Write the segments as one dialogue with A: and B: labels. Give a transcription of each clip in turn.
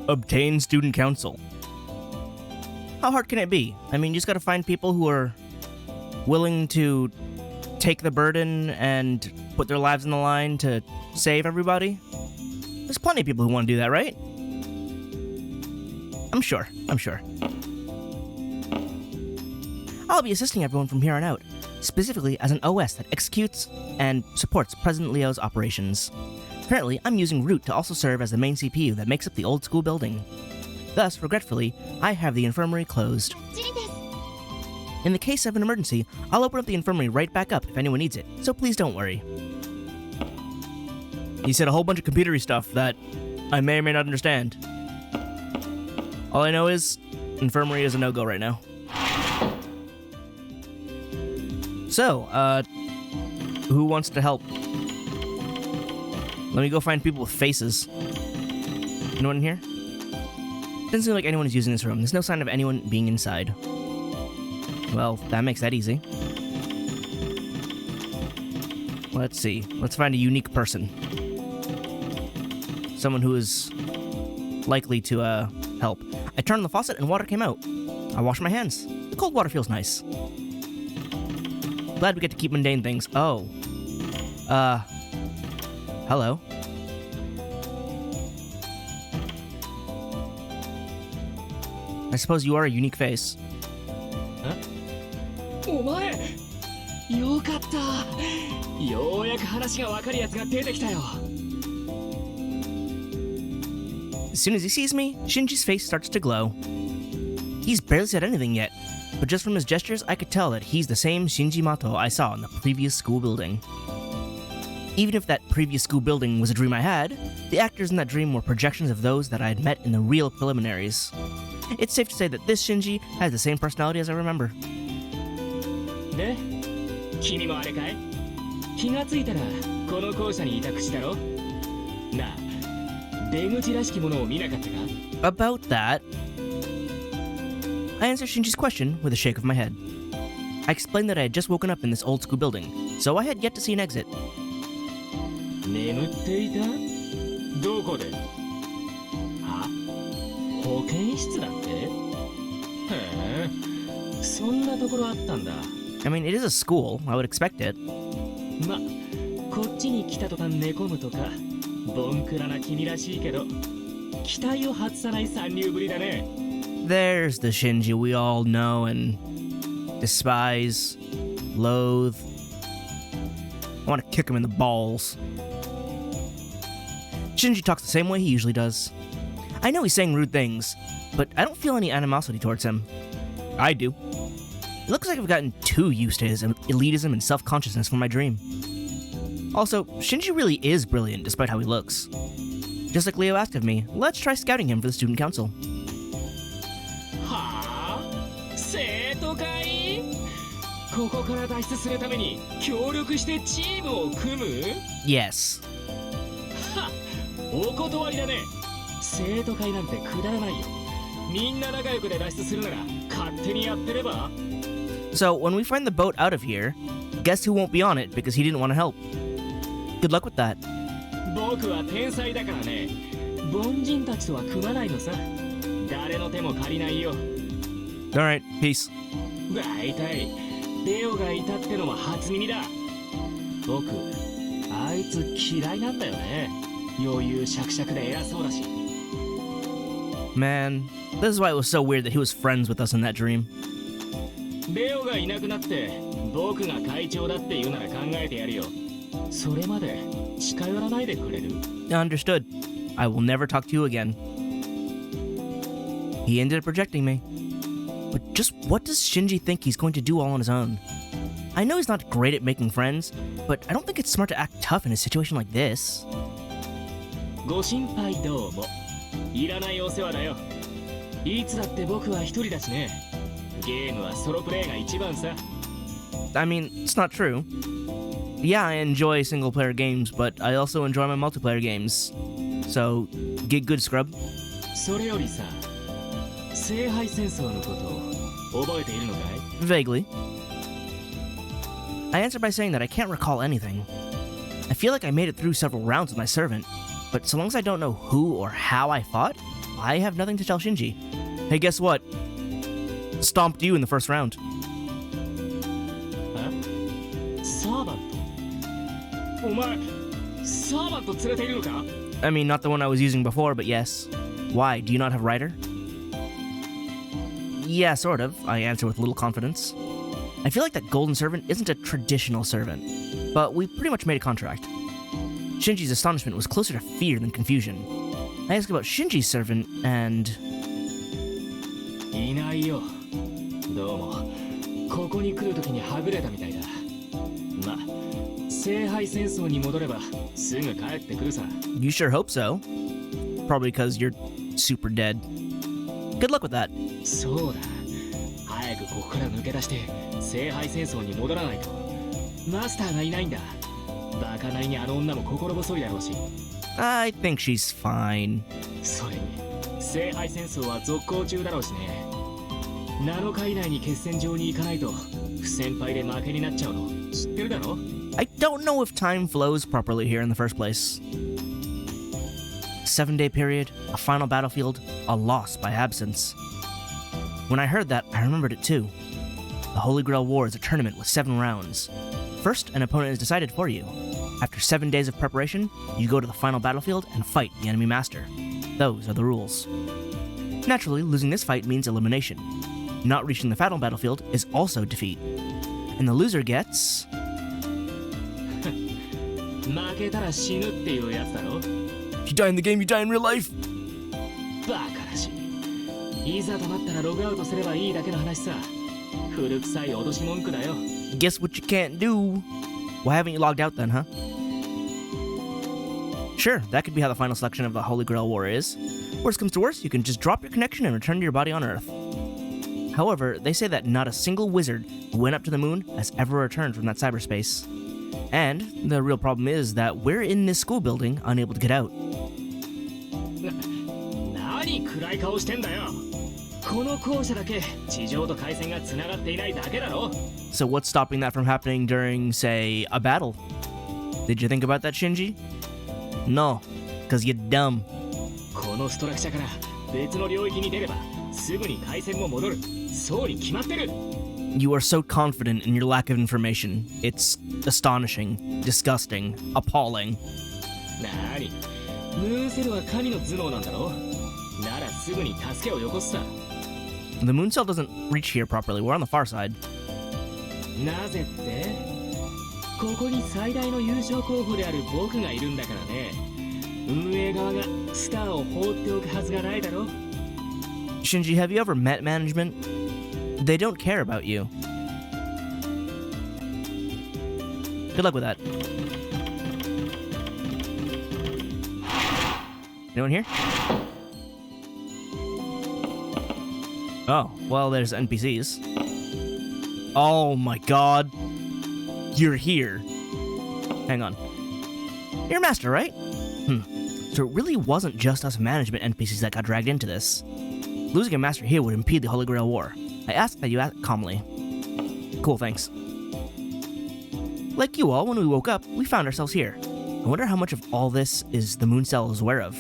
A: Obtain student council. How hard can it be? I mean, you just gotta find people who are willing to take the burden and put their lives on the line to save everybody. There's plenty of people who want to do that, right? I'm sure. I'll be assisting everyone from here on out, specifically as an OS that executes and supports President Leo's operations. Currently, I'm using Root to also serve as the main CPU that makes up the old school building. Thus, regretfully, I have the infirmary closed. In the case of an emergency, I'll open up the infirmary right back up if anyone needs it, so please don't worry. He said a whole bunch of computery stuff that I may or may not understand. All I know is, infirmary is a no-go right now. So, who wants to help? Let me go find people with faces. Anyone in here? Doesn't seem like anyone is using this room. There's no sign of anyone being inside. Well, that makes that easy. Let's see. Let's find a unique person. Someone who is likely to, help. I turned on the faucet and water came out. I washed my hands. The cold water feels nice. Glad we get to keep mundane things. Oh. Hello. I suppose you are a unique face.
B: Huh? お前よかった。ようやく話がわかるやつが出てきたよ。
A: As soon as he sees me, Shinji's face starts to glow. He's barely said anything yet, but just from his gestures, I could tell that he's the same Shinji Mato I saw in the previous school building. Even if that previous school building was a dream I had, the actors in that dream were projections of those that I had met in the real preliminaries. It's safe to say that this Shinji has the same personality as I remember.
B: で、君もあれかい？気がついたらこの校舎にいた口だろ？なあ、出口らしきものを見なかったか？
A: About that, I answered Shinji's question with a shake of my head. I explained that I had just woken up in this old school building, so I had yet to see an exit.
B: 眠っていた？どこで？あ、保健室だって？へえ、そんなところあったんだ。
A: I mean, it is a school. I would expect it.
B: ま、こっちに来た途端寝込むとか、ボンクラな君らしいけど、期待を外さない参入ぶりだね。
A: There's the Shinji we all know and despise, loathe. I want to kick him in the balls. Shinji talks the same way he usually does. I know he's saying rude things, but I don't feel any animosity towards him. I do. It looks like I've gotten too used to his elitism and self-consciousness from my dream. Also, Shinji really is brilliant despite how he looks. Just like Leo asked of me, let's try scouting him for the student council.
B: はあ？生徒会？ここから脱出するために協力してチームを組む？
A: Yes.
B: はっ、お断りだね。生徒会なんてくだらないよ。みんな仲良くで脱出するなら勝手にやってれば。
A: So, when we find the boat out of here, guess who won't be on it because he didn't want to help? Good luck with that.
B: 僕は天才だからね。凡人たちとは組まないのさ。誰の手も借りないよ。
A: Alright, peace.
B: だいたいレオがいたってのは初耳だ。僕、あいつ嫌いなんだよね。余裕しゃくしゃくで偉そうだし。
A: Man, this is why it was so weird that he was friends with us in that dream.
B: レオがいなくなって僕が会長だって言うなら考えてやるよ。それまで近寄らないでくれる？
A: Understood. I will never talk to you again. He ended up rejecting me. But just what does Shinji think he's going to do all on his own? I know he's not great at making friends, but I don't think it's smart to act tough in a situation like this.
B: ご心配どうも。いらないお世話だよ。いつだって僕は一人だしね。ゲームはソロプレイが一番さ。
A: I mean, it's not true. Yeah, I enjoy single-player games, but I also enjoy my multiplayer games. So, get good, scrub.
B: それよりさ、聖杯戦争のことを覚えているのかい？
A: Vaguely. I answered by saying that I can't recall anything. I feel like I made it through several rounds with my servant, but so long as I don't know who or how I fought, I have nothing to tell Shinji. Hey, guess what? Stomped you in the first round.
B: サーバントお前サーバント連れているのか
A: I mean, not the one I was using before, but yes. Why, do you not have Rider? Yeah, sort of, I answer with little confidence. I feel like that golden servant isn't a traditional servant, but we pretty much made a contract. Shinji's astonishment was closer to fear than confusion. I ask about Shinji's servant, and...
B: いないよどうもここに来るときにはぐれたみたいだま聖杯戦争に戻ればすぐ帰ってくるさ
A: You sure hope so. Probably because you're super dead. Good luck with that.
B: そうだ早くここから抜け出して聖杯戦争に戻らないとマスターがいないんだバカなりにあの女も心細いだろうし
A: I think she's fine.
B: それに聖杯戦争は続行中だろうしね7日以内に決戦場に行かないと不戦敗で負けになっちゃうの知ってるだろ
A: I don't know if time flows properly here in the first place. 7-day period, a final battlefield, a loss by absence. When I heard that, I remembered it too. The Holy Grail War is a tournament with 7 rounds. First, an opponent is decided for you. After 7 days of preparation, you go to the final battlefield and fight the enemy master. Those are the rules. Naturally, losing this fight means elimination. Not reaching the final battlefield is also defeat. And the loser gets...
B: 負けたら死ぬっていうやつだろ
A: If you die in the game, you die in real life!
B: バカらしいいざとなったらログアウトすればいいだけの話さ古臭い脅し文句だよ
A: Guess what you can't do? Why haven't you logged out then, huh? Sure, that could be how the final selection of the Holy Grail War is. Worst comes to worst, you can just drop your connection and return to your body on Earth. However, they say that not a single wizard who went up to the moon has ever returned from that cyberspace. And the real problem is that we're in this school building, unable to get out.
B: 何暗い顔してんだよこの校舎だけ地上と回線がつながっていないだけだろ
A: So what's stopping that from happening during, say, a battle? Did you think about that, Shinji? No, because you're dumb.
B: このストラクチャから別の領域に出ればすぐに回線も戻るそうに決まってる
A: You are so confident in your lack of information. It's astonishing, disgusting, appalling.
B: なにムーンセルは神の頭脳なんだろならすぐに助けをよこすさ
A: The moon cell doesn't reach here properly. We're on the far side.
B: なぜってここに最大の優勝候補である僕がいるんだからね運営側がスターを放っておくはずがないだろ
A: Shinji, have you ever met management? They don't care about you. Good luck with that. Anyone here? Oh, well, there's NPCs. Oh my god. You're here. Hang on. You're a master, right? So it really wasn't just us management NPCs that got dragged into this. Losing a master here would impede the Holy Grail War. I ask that you act calmly. Cool, thanks. Like you all, when we woke up, we found ourselves here. I wonder how much of all this is the moon cell is aware of.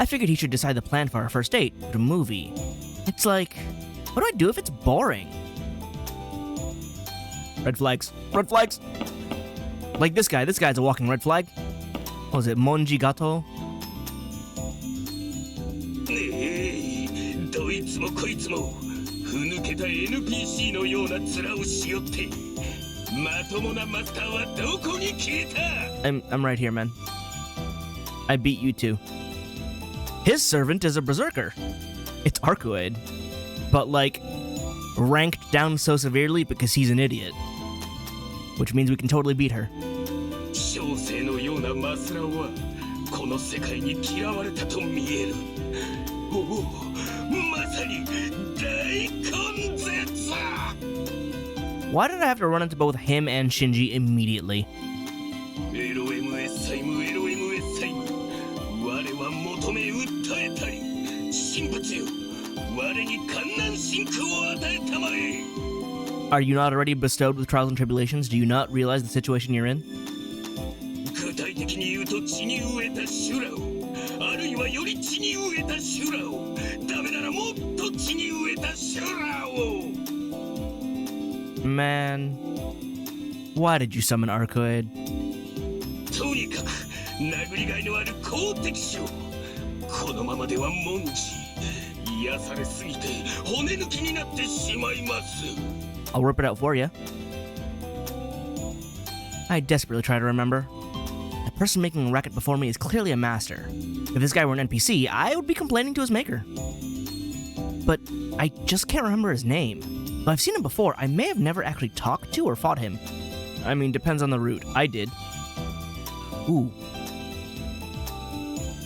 A: I figured he should decide the plan for our first date, but a movie. It's like, what do I do if it's boring? Red flags. Red flags! Like this guy's a walking red flag. What was it, Monji Gato?
C: どいつもこいつもふぬけた NPC のような面をしよってまともなマスターはどこに消えた
A: I'm right here, man. I beat you too. His servant is a berserker. It's Arcuade. But like, ranked down so severely because he's an idiot. Which means we can totally beat her.
C: 小生のようなマスラオはこの世界に嫌われたと見えるおおまさに大根絶
A: Why did I have to run into both him and Shinji immediately?
C: エロ MS サイムエロ MS サイム我は求め訴えたり神仏よ我に観難真空を与えたまえ
A: Are you not already bestowed with trials and tribulations? Do you not realize the situation you're in?
C: 具体的に言うと血に飢えた修羅をあるいはより地に飢えた修羅を、ダメならもっと地に飢えた修羅を。
A: Man, why did you summon Arcoid?
C: とにかく殴りがいのある好敵手を。このままではモンジ癒されすぎて骨抜きになってしまいます。
A: I'll rip it out for you. I desperately try to remember. The person making a racket before me is clearly a master. If this guy were an NPC, I would be complaining to his maker. But I just can't remember his name. Though I've seen him before, I may have never actually talked to or fought him. I mean, depends on the route. I did. Ooh.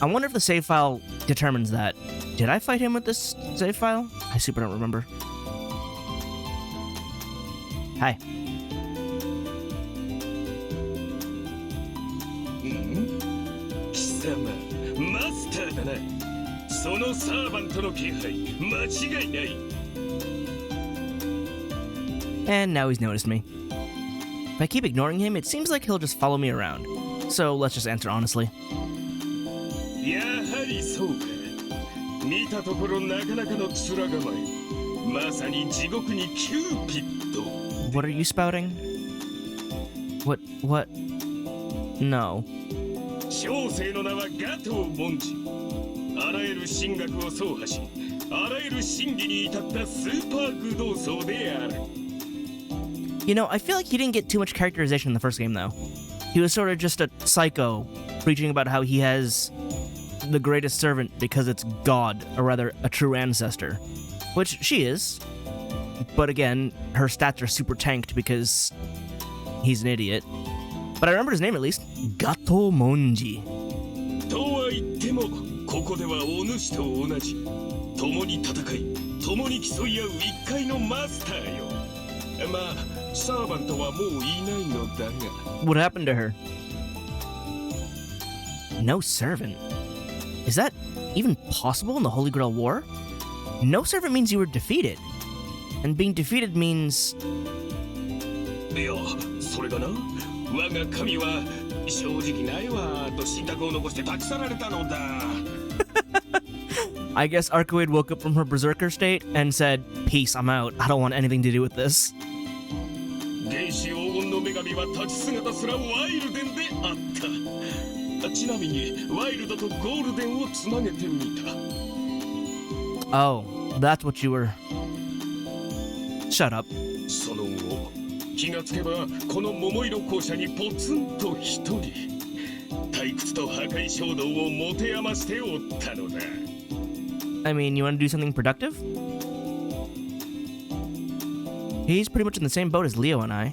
A: I wonder if the save file determines that. Did I fight him with this save file? I super don't remember. Hi.
C: 貴様、マスターだな。そのサーバントの気配、間違いない。
A: And now he's noticed me. If I keep ignoring him, it seems like he'll just follow me around. So let's just answer honestly.
C: やはりそうか。見たところなかなかの面構え。まさに地獄にキューピッド。
A: What are you spouting? What? No.
C: 小生の名はガトー・モンジ。あらゆる神学を走破し、あらゆる真理に至ったスーパー愚道僧である。
A: You know, I feel like he didn't get too much characterization in the first game, though. He was sort of just a psycho, preaching about how he has the greatest servant because it's God, or rather, a true ancestor. Which she is. But again, her stats are super tanked because he's an idiot. But I remember his name at least. Gato Monji.
C: とは言っても、ここではお主と同じ。共に戦い、共に競い合う一界のマスターよ。まあ、サーバントはもういないのだが。
A: What happened to her? No servant? Is that even possible in the Holy Grail War? No servant means you were defeated. And being defeated means...
C: いや、それがな、我が神は正直ないわと信託を残して立ち去られたのだ。
A: I guess Arcoid woke up from her berserker state and said, "Peace, I'm out. I don't want anything to do with this."
C: 原始黄金の女神は立ち姿すらワイルデンであった。ちなみにワイルドとゴールデンをつなげてみた。
A: Oh, that's what you were... Shut up.
C: その後、気がつけばこの桃色校舎にポツンと一人、退屈と破壊衝動を持て余しておったのだ。
A: I mean, you want to do something productive? He's pretty much in the same boat as Leo and I.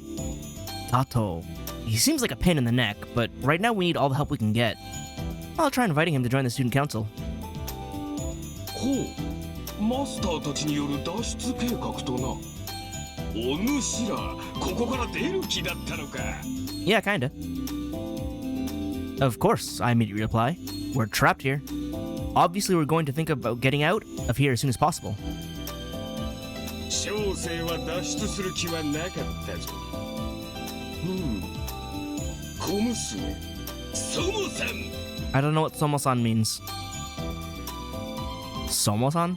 A: Tato. He seems like a pain in the neck, but right now we need all the help we can get. I'll try inviting him to join the student council.
C: ほう、マスターたちによる脱出計画とな。お主ら、ここから出る気だったのか。
A: Yeah, kinda. Of course, I immediately reply. We're trapped here. Obviously, we're going to think about getting out of here as soon as possible.
C: 小生は脱出する気はなかったぞ。小娘、ソモさん。
A: I don't know what Somo-san means. Somo-san?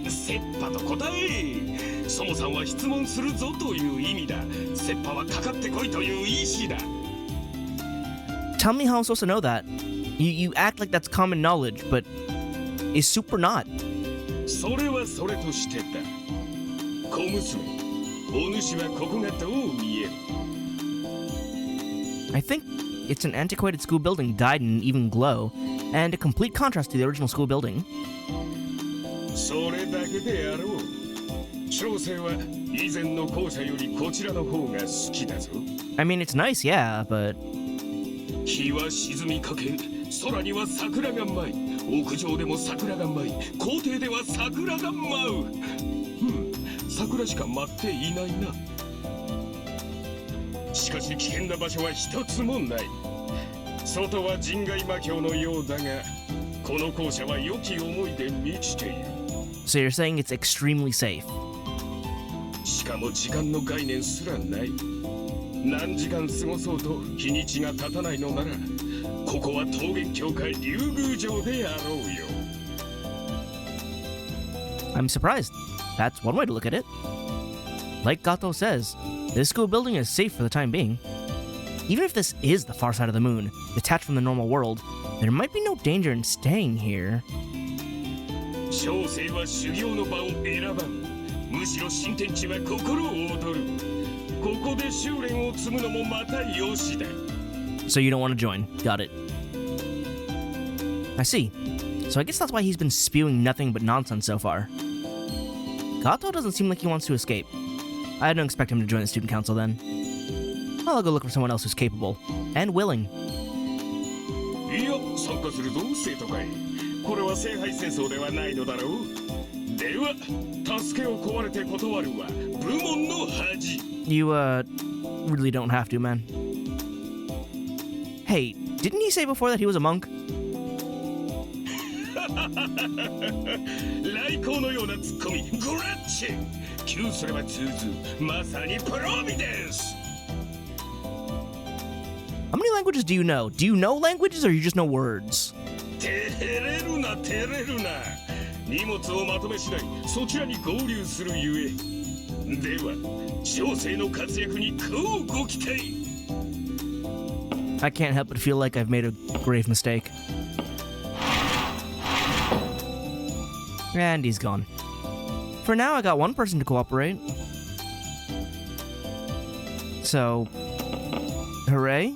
C: セッパと答え。ソモさんは質問するぞという意味だ。セッパはかかってこいという意志だ。
A: Tell me how I'm supposed to know that. You act like that's common knowledge, but it's super not.
C: それはそれとしてだ。小娘、お主はここがどう見える？
A: I think it's an antiquated school building dyed in an even glow, and a complete contrast to the original school building.
C: それだけであろう。小生は以前の校舎よりこちらの方が好きだぞ。
A: I mean, it's nice, yeah, but...
C: 日は沈みかけ、空には桜が舞い、屋上でも桜が舞い、校庭では桜が舞う。桜しか待っていないな。しかし危険な場所は一つもない。外は人外魔境のようだが、この校舎は良き思いで満ちている。
A: So you're saying it's extremely safe?
C: しかも時間の概念すらない。何時間過ごそうと日にちが経たないのなら、ここは桃源教会竜宮城であろうよ。
A: I'm surprised. That's one way to look at it. Like Gato says, this school building is safe for the time being. Even if this is the far side of the moon, detached from the normal world, there might be no danger in staying here.
C: 小生は修行の場を選ばん。むしろ新天地は心を躍る。ここで修練を積むのもまたよしだ。
A: So you don't want to join. Got it. I see. So I guess that's why he's been spewing nothing but nonsense so far. Gato doesn't seem like he wants to escape. I don't expect him to join the student council then. I'll go look for someone else who's capable and willing.
C: いや、参加するぞ、生徒会。これは聖杯戦争ではないのだろう。では、助けを請われて断るは部門の恥。
A: You, really don't have to, man. Hey, didn't he say before that he was a monk?
C: 来光のようなツッコミ、グラッチェ。Qすれば通ず、まさにプロビデンス。
A: How many languages do you know? Do you know languages or you just know words?
C: 照れるな、照れるな。荷物をまとめ次第、そちらに合流するゆえ。では、小生の活躍にこうご期待。
A: I can't help but feel like I've made a grave mistake. And he's gone. For now, I got one person to cooperate. So, hooray.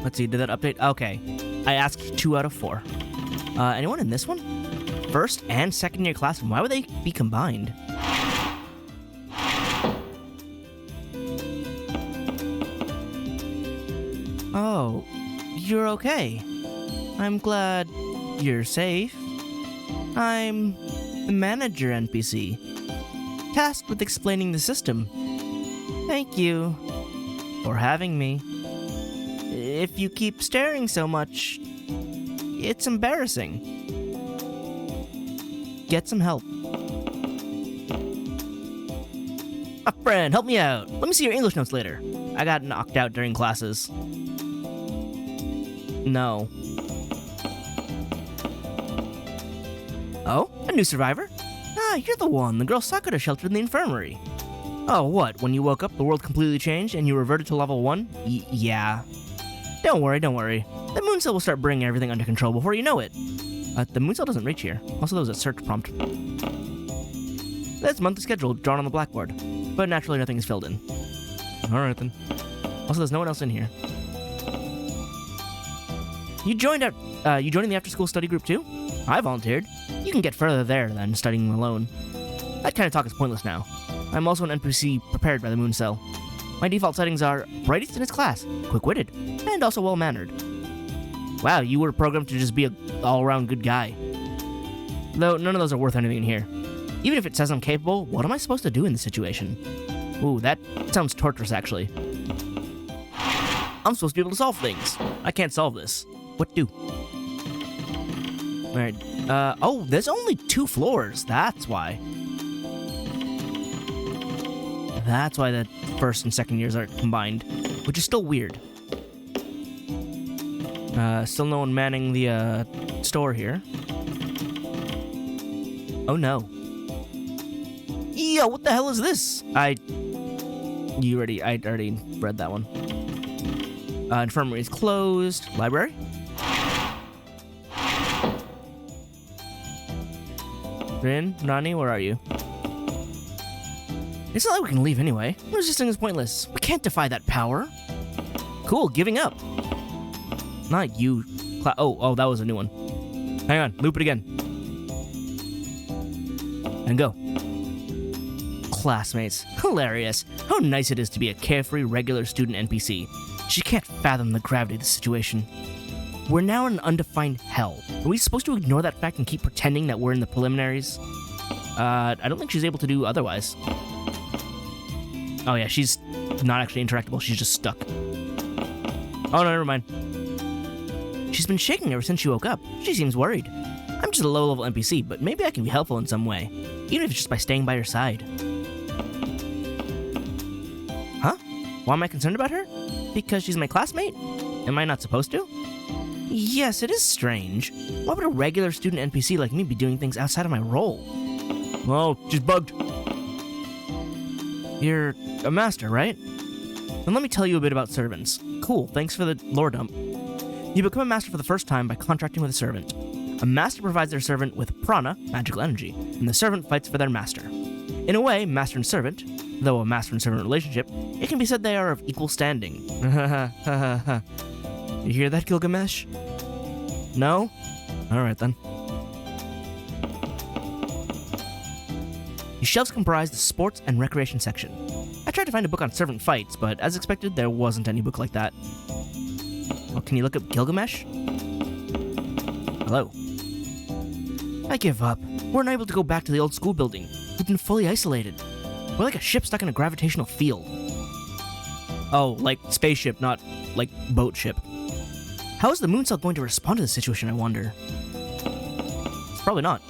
A: Let's see, did that update? Okay. I asked 2 out of 4. Anyone in this one? First and second year classroom. Why would they be combined? Oh, you're okay. I'm glad you're safe. I'm the manager NPC, tasked with explaining the system. Thank you for having me. If you keep staring so much, it's embarrassing. Get some help. A friend, help me out. Let me see your English notes later. I got knocked out during classes. No. Oh, a new survivor? Ah, you're the one, the girl Sakura sheltered in the infirmary. Oh, what? When you woke up, the world completely changed and you reverted to level 1? Yeah. Don't worry, don't worry. The moon cell will start bringing everything under control before you know it. The moon cell doesn't reach here. Also, there was a search prompt. That's monthly schedule drawn on the blackboard, but naturally nothing is filled in. Alright then. Also, there's no one else in here. You joined in the after-school study group too? I volunteered. You can get further there than studying alone. That kind of talk is pointless now. I'm also an NPC prepared by the moon cell. My default settings are brightest in his class, quick-witted, and also well-mannered. Wow, you were programmed to just be an all-around good guy. Though none of those are worth anything in here. Even if it says I'm capable, what am I supposed to do in this situation? Ooh, that sounds torturous, actually. I'm supposed to be able to solve things. I can't solve this. What do? Alright, oh, there's only 2 floors. That's why. That's why the first and second years are combined, which is still weird. Still no one manning the, store here. Oh no. Yo, what the hell is this? I already read that one. Infirmary is closed. Library? Rin, Nani, where are you? It's not like we can leave anyway. Resisting is pointless. We can't defy that power. Cool, giving up. Not you. Oh, that was a new one. Hang on, loop it again. And go. Classmates. Hilarious. How nice it is to be a carefree, regular student NPC. She can't fathom the gravity of the situation. We're now in an undefined hell. Are we supposed to ignore that fact and keep pretending that we're in the preliminaries? I don't think she's able to do otherwise. Oh yeah, she's not actually interactable, she's just stuck. Oh no, never mind. She's been shaking ever since she woke up. She seems worried. I'm just a low-level NPC, but maybe I can be helpful in some way. Even if it's just by staying by her side. Huh? Why am I concerned about her? Because she's my classmate? Am I not supposed to? Yes, it is strange. Why would a regular student NPC like me be doing things outside of my role? Oh, she's bugged. You're a master, right? Then let me tell you a bit about servants. Cool, thanks for the lore dump. You become a master for the first time by contracting with a servant. A master provides their servant with prana, magical energy, and the servant fights for their master. In a way, master and servant, though a master and servant relationship, it can be said they are of equal standing. You hear that, Gilgamesh? No? Alright then. The shelves comprise the sports and recreation section. I tried to find a book on servant fights, but as expected, there wasn't any book like that. Well, can you look up Gilgamesh? Hello. I give up. We're unable to go back to the old school building. We've been fully isolated. We're like a ship stuck in a gravitational field. Oh, like spaceship, not like boat ship. How is the moon cell going to respond to this situation, I wonder? It's probably not.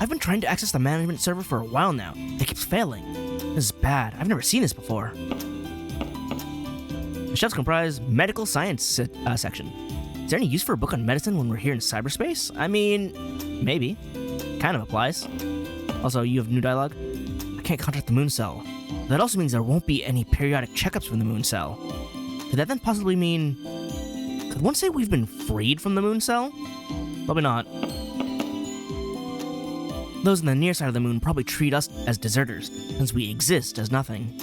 A: I've been trying to access the management server for a while now. It keeps failing. This is bad. I've never seen this before. The shelves comprise medical science section. Is there any use for a book on medicine when we're here in cyberspace? I mean, maybe. Kind of applies. Also, you have new dialogue. I can't contact the moon cell. That also means there won't be any periodic checkups from the moon cell. Could that then possibly mean... Could one say we've been freed from the moon cell? Probably not. Those on the near side of the moon probably treat us as deserters, since we exist as nothing.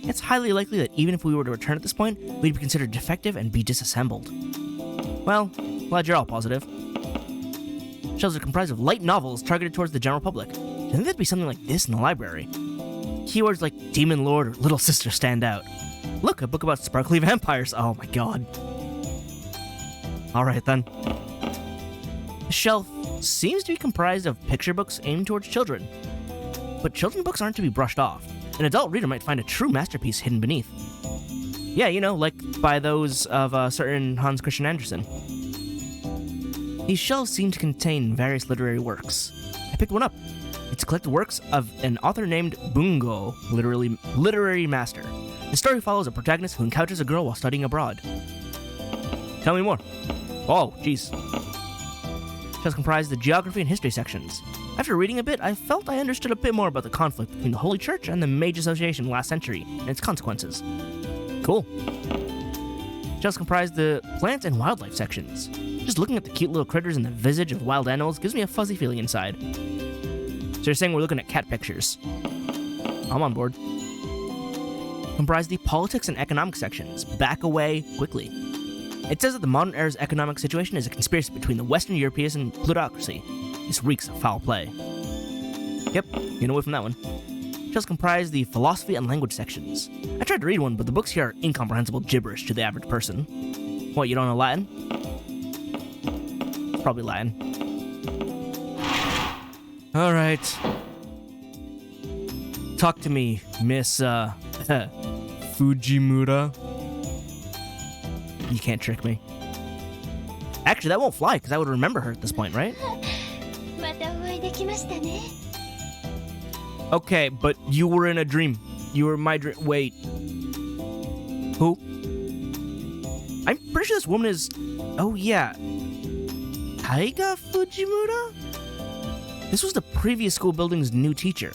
A: It's highly likely that even if we were to return at this point, we'd be considered defective and be disassembled. Well, glad you're all positive. Shelves are comprised of light novels targeted towards the general public. Do you think there'd be something like this in the library? Keywords like Demon Lord or Little Sister stand out. Look, a book about sparkly vampires. Oh my god. Alright then. The shelf seems to be comprised of picture books aimed towards children. But children's books aren't to be brushed off. An adult reader might find a true masterpiece hidden beneath. Yeah, you know, like by those of a certain Hans Christian Andersen. These shelves seem to contain various literary works. I picked one up. It's a collected works of an author named Bungo, literally literary master. The story follows a protagonist who encounters a girl while studying abroad. Tell me more. Oh, jeez. Shelves comprise the geography and history sections. After reading a bit, I felt I understood a bit more about the conflict between the Holy Church and the Mage Association last century and its consequences. Cool. Shelves comprise the plants and wildlife sections. Just looking at the cute little critters and the visage of wild animals gives me a fuzzy feeling inside. So you're saying we're looking at cat pictures. I'm on board. Comprise the politics and economic sections. Back away quickly. It says that the modern era's economic situation is a conspiracy between the Western Europeans and plutocracy. This reeks of foul play. Yep, get away from that one. Shelves comprise the philosophy and language sections. I tried to read one, but the books here are incomprehensible gibberish to the average person. What, you don't know Latin? It's probably Latin. Alright. Talk to me, Miss, Fujimura. You can't trick me. Actually, that won't fly, because I would remember her at this point, right? Okay, but you were in a dream. You were my dream. Wait. Who? I'm pretty sure this woman is... Oh, yeah. Taiga Fujimura? This was the previous school building's new teacher.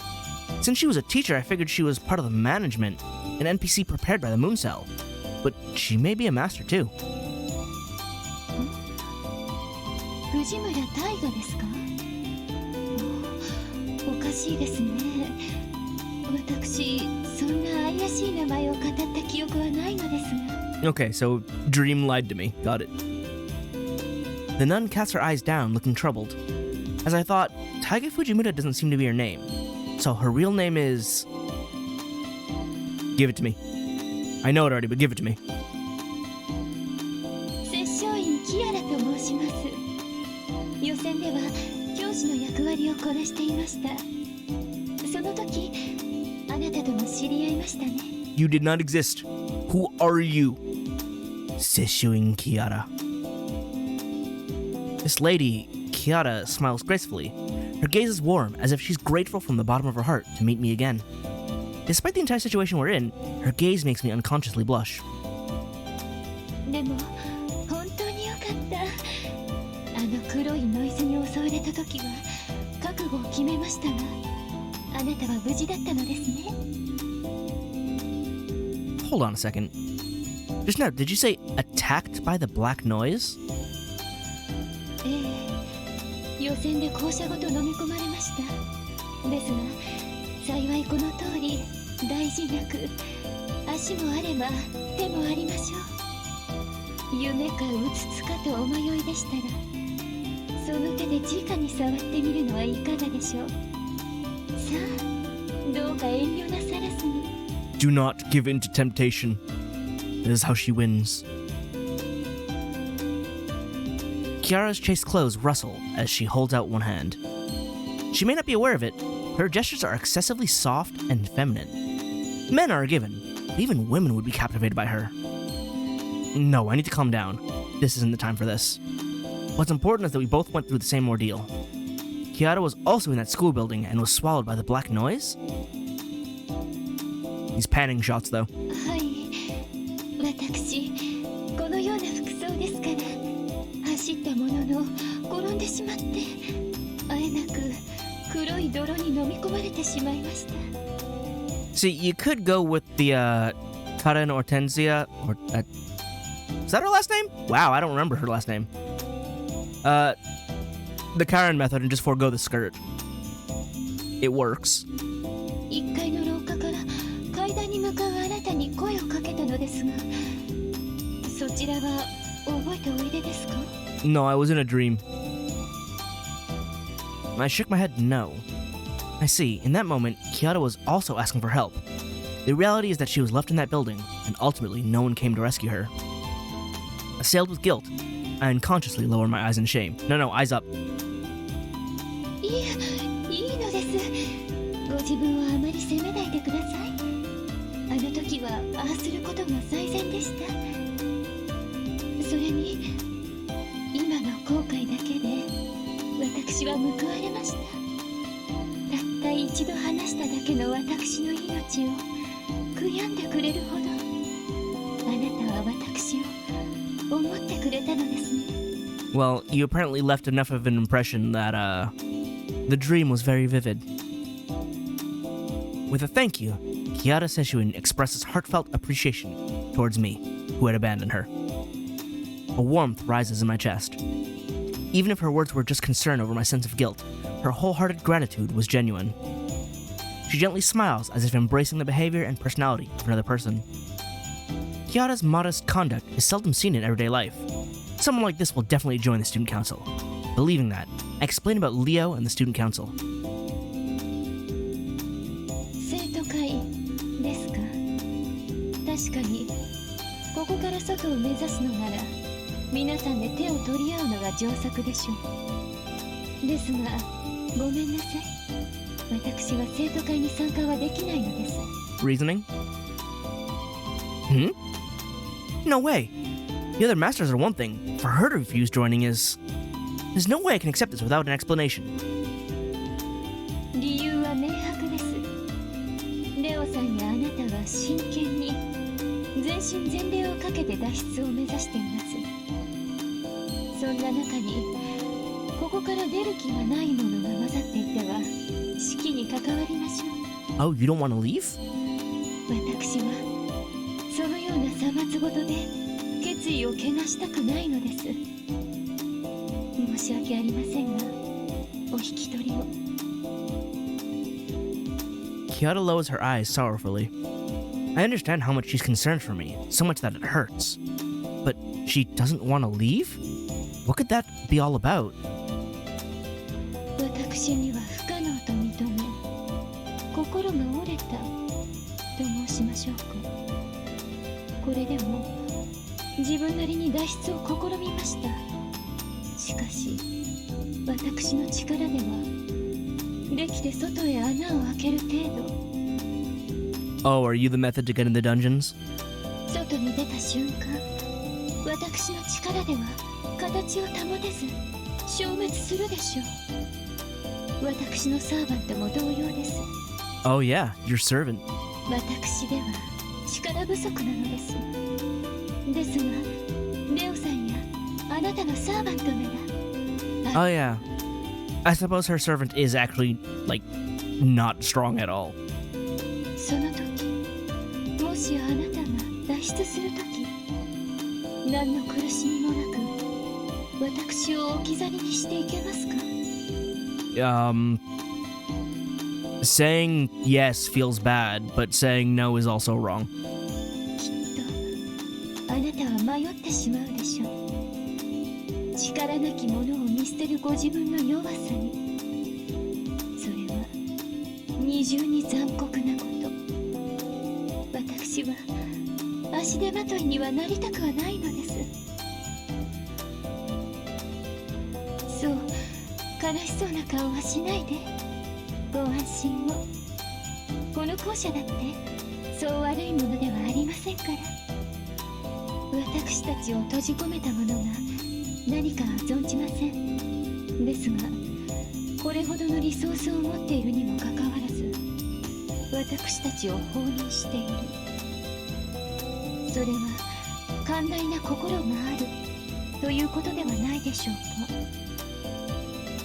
A: Since she was a teacher, I figured she was part of the management, an NPC prepared by the moon cell. But she may be a master, too.
D: Fujimura Taiga desu ka? おかしいですね。私、そんな怪しい名前を語った記憶はないのですが。
A: Okay, so Dream lied to me. Got it. The nun casts her eyes down, looking troubled. As I thought, Taiga Fujimura doesn't seem to be her name. So her real name is... Give it to me. I know it already, but give it to me.
D: 摂政院キアラと申します。予選では教師の役割をこなしていました。その時、あなたとも知り合いましたね。
A: You did not exist. Who are you? Seshuin Kiara. This lady, Kiara, smiles gracefully. Her gaze is warm, as if she's grateful from the bottom of her heart to meet me again. Despite the entire situation we're in, her gaze makes me unconsciously blush.
D: でも本当によかった。あの黒いノイズに襲われた時は覚悟を決めましたが、あなたは無事だったのですね。
A: Hold on a second. Just now, did you say attacked by the black noise?
D: ええ、予選で校舎ごと飲み込まれました。ですが幸いこの通り大事なく、足もあれば手もありましょう。夢かうつつかとお迷いでしたら、その手で直に触ってみるのはいかがでしょう。さあ、どうか遠慮なさらずに。
A: Do not give in to temptation. That is how she wins. Kiara's chaste clothes rustle as she holds out one hand. She may not be aware of it, but her gestures are excessively soft and feminine. Men are a given, but even women would be captivated by her. No, I need to calm down. This isn't the time for this. What's important is that we both went through the same ordeal. Kiara was also in that school building and was swallowed by the black noise? These panning shots, though.
D: はい、私このような服装ですから、走ったものの転んでしまって、あえなく黒い泥に飲み込まれてしまいました。
A: See, you could go with the, Karen Hortensia, or, is that her last name? Wow, I don't remember her last name. The Karen method and just forego the skirt. It works.
D: 1階の廊下から階段に向かうあなたに声をかけたのですが、そちらは覚えておいでですか？
A: No, I was in a dream. I shook my head no. I see, in that moment, Kiara was also asking for help. The reality is that she was left in that building, and ultimately no one came to rescue her. Assailed with guilt, I unconsciously lowered my eyes in shame. No, eyes up.
D: いいのです。ご自分をあまり責めないでください。あの時はああすることが最善でした。それに今の後悔だけで私は報われました。たった一度話しただけの私の命を悔やんでくれるほど、あなたは私を思ってくれたのですね。
A: Well, you apparently left enough of an impression that, the dream was very vivid. With a thank you, Kiara Seshuin expresses heartfelt appreciation towards me, who had abandoned her. A warmth rises in my chest. Even if her words were just concern over my sense of guilt, her wholehearted gratitude was genuine. She gently smiles as if embracing the behavior and personality of another person. Kiara's modest conduct is seldom seen in everyday life. Someone like this will definitely join the student council. Believing that, I explain about Leo and the student council.
D: 生徒会ですか。確かにここから外を目指すのなら皆さんで手を取り合うのが上策でしょう。ですがごめんなさい、私は生徒会に参加はできないのです。
A: Reasoning? No way. The other masters are one thing. For her to refuse joining is... There's no way I can accept this without an explanation.
D: 理由は明白です。レオさんやあなたは真剣に全身全霊をかけて脱出を目指しています。そんな中にここから出る気がないものが混ざっていては式に関わりましょう。
A: Oh, you don't want to leave?
D: 私はそのようなさまつごとで決意を汚したくないのです。申し訳ありませんがお引き取りを。
A: Kiara lowers her eyes sorrowfully. I understand how much she's concerned for me, so much that it hurts. But she doesn't want to leave? What could that be all about?
D: 私には不可能と認め、心が折れたと申しましょうか。これでも自分なりに脱出を試みました。しかし私の力ではできて外へ穴を開ける程度。
A: Oh, are you the method to get in the dungeons?
D: 外に出た瞬間、私の力では形を保てず消滅するでしょう。私のサーバントも同様です。
A: Oh yeah, your servant.
D: 私では力不足なのです。ですが、レオさんやあなたのサーバントなら。
A: Oh yeah. I suppose her servant is actually, like, not strong at all.
D: その時、もしあなたが脱出する時、何の苦しみもなく私を置き去りにしていけますか？
A: Saying yes feels bad, but saying no is also wrong.
D: きっとあなたは迷ってしまうでしょう。力なき者を見捨てるご自分の弱さに。それは二重に残酷なこと。私は足手まといにはなりたくはないのです。そう、悲しそうな顔はしないで。ご安心を。この校舎だってそう悪いものではありませんから。私たちを閉じ込めたものが何かは存じません。ですが、これほどのリソースを持っているにもかかわらず、私たちを放任している。それは寛大な心があるということではないでしょう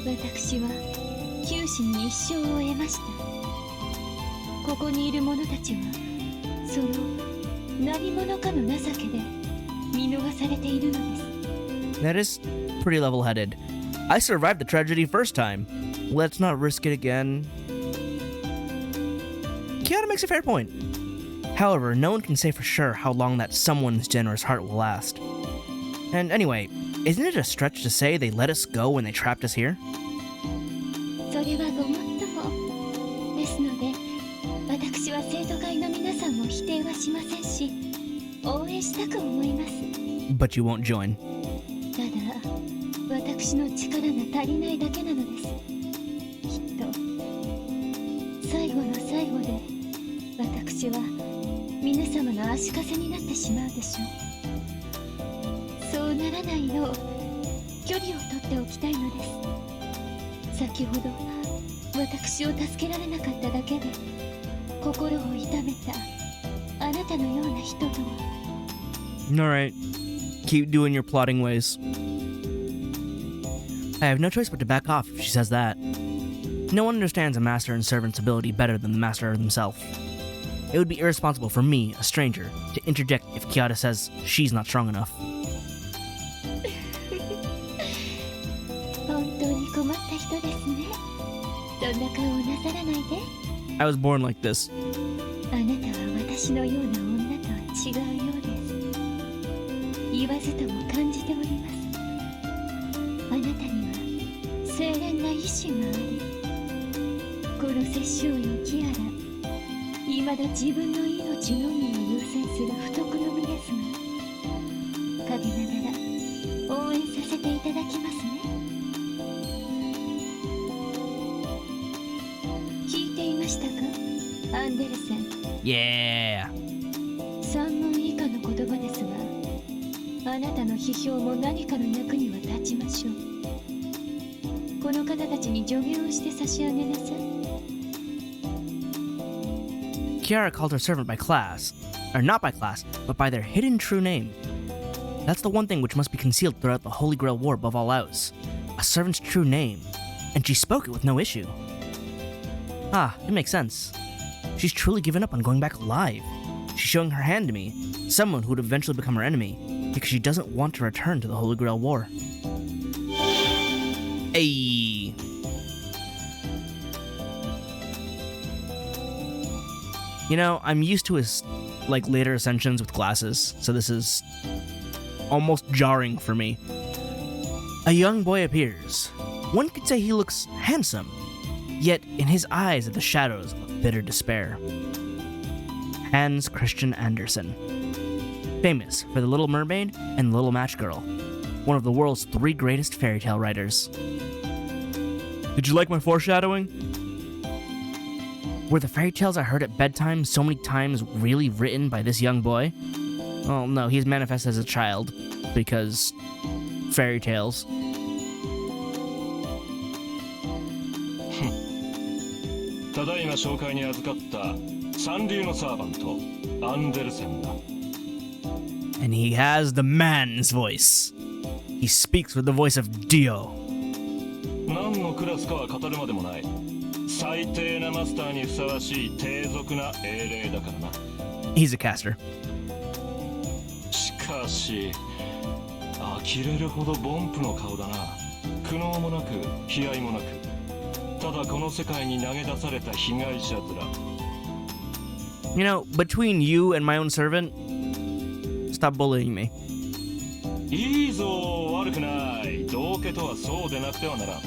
D: か。私は九死に一生を得ました。ここにいる者たちはその何者かの情けで見逃されているのです。
A: That is pretty level-headed. I survived the tragedy first time. Let's not risk it again. Kiara makes a fair point. However, no one can say for sure how long that someone's generous heart will last. And anyway, isn't it a stretch to say they let us go when they trapped us here?
D: それはごもっともですので、私は生徒会の皆さんを否定はしませんし、応援したく思います。
A: But you won't join.
D: ただ、私の力が足りないだけなのです。きっと最後の最後で私は皆様の足かせになってしまうでしょう。そうならないよう距離を取っておきたいのです。先ほど私を助けられなかっただけで心を痛めたあなたのような人とは。
A: Alright. Keep doing your plotting ways. I have no choice but to back off if she says that. No one understands a master and servant's ability better than the master himself. It would be irresponsible for me, a stranger, to interject if Kiara says she's not strong enough.
D: 本当に困った人ですね。そんな顔をなさらないで。
A: I was born like this.
D: あなたは私のような女とは違うようです。言わずとも感じております。あなたには清廉な意志があり、この殺生よキアラ、未だ自分の命のみを優先する不徳の身ですが、陰ながら応援させていただきますね。聞いていましたか、アンデルセン。
A: Yeah.
D: 3問以下の言葉ですが、あなたの批評も何かの役には立ちましょう。この方たちに助言をして差し上げなさい。
A: Kiara called her servant by class. Or not by class, but by their hidden true name. That's the one thing which must be concealed throughout the Holy Grail War above all else. A servant's true name. And she spoke it with no issue. Ah, it makes sense. She's truly given up on going back alive. She's showing her hand to me, someone who would eventually become her enemy, because she doesn't want to return to the Holy Grail War. Ayy. You know, I'm used to his, like, later ascensions with glasses, so this is almost jarring for me. A young boy appears. One could say he looks handsome, yet in his eyes are the shadows of bitter despair. Hans Christian Andersen. Famous for The Little Mermaid and The Little Match Girl, one of the world's 3 greatest fairy tale writers. Did you like my foreshadowing? Were the fairy tales I heard at bedtime so many times really written by this young boy? Well, no, he's manifest as a child, because fairy tales.
C: ただいま紹介に預かった三流のサーバントアンデルセンだ。
A: And he has the man's voice. He speaks with the voice of Dio.
C: 何のクラスかは語るまでもない。最低なマスターにふさわしい低俗な英霊だからな。
A: He's a caster.
C: しかし呆れるほどボンプの顔だな。苦悩もなく悲哀もなく、ただこの世界に投げ出された被害者面。
A: You know, between you and my own servant, stop bullying me.
C: いいぞ、悪くない。道家とはそうでなくてはならん。